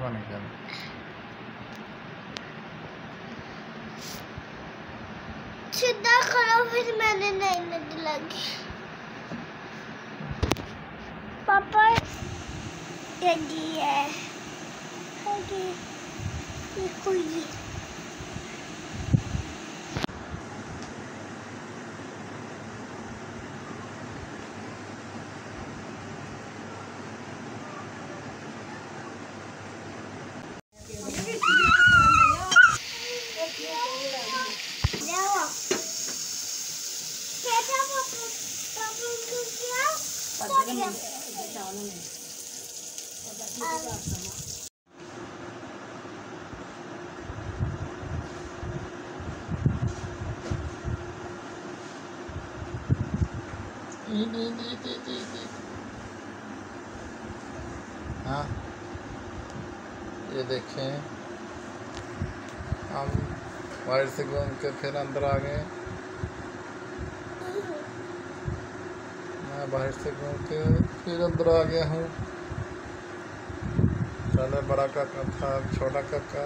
नहीं करना। सीधा करो फिर मैंने नहीं नदी लगी। पापा ये है देखो ये हाँ ये देखें, हम बाहर से घूम के फिर अंदर आ गए। मैं बाहर से घूम के फिर अंदर आ गया हूँ। पहले बड़ा काका था, छोटा काका।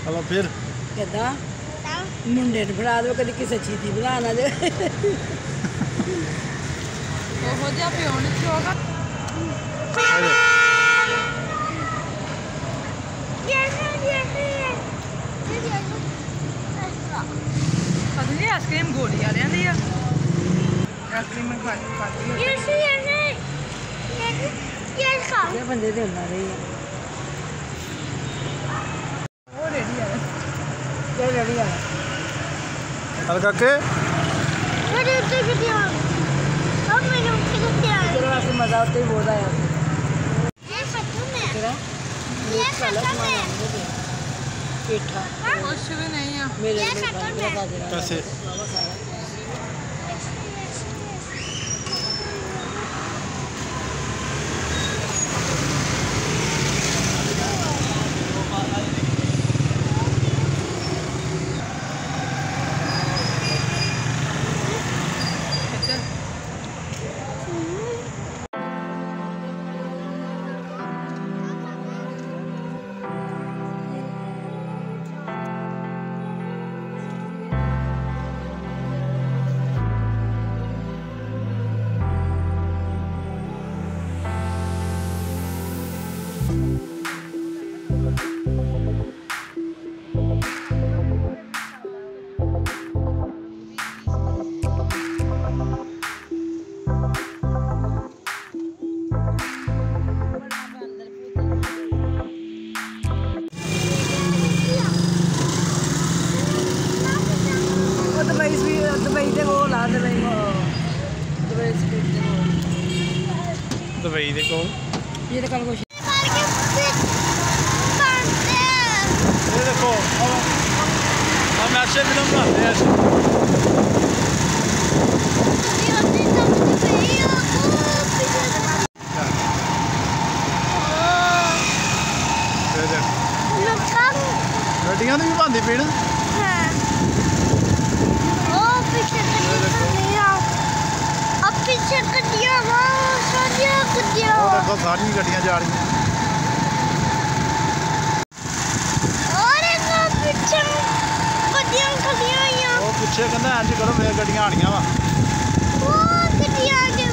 चलो फिर कहता मुंडे बना दो, कभी किसी चीज की बनाना दे हो जा पे होने होगा। आइसक्रीम गोली आ रही है, आइसक्रीम में खाती है बंदे दे रही है। हल्का के मजा आता ही बहुत आया। कुछ भी नहीं है मेरे कैसे बाई दे कोल ये तो कल कुछ करके बनते ये देखो हम ऐसे फिल्म बनाते हैं ऐसे ये होती समझ गई ये देख नुकसान गड्डियां भी बनती पीड़ है ओ पीछे कटिया अब पीछे कटिया वाह सारिया कटिया ਉਹ ਦੇਖੋ ਸਾਰੀਆਂ ਗੱਡੀਆਂ ਜਾ ਰਹੀਆਂ और एक पीछे कटिया कटिया ਉਹ ਪਿੱਛੇ ਕਹਿੰਦਾ ਇੰਜ ਕਰੋ ਫੇਰ ਗੱਡੀਆਂ ਆਣੀਆਂ ਵਾ वो कटिया के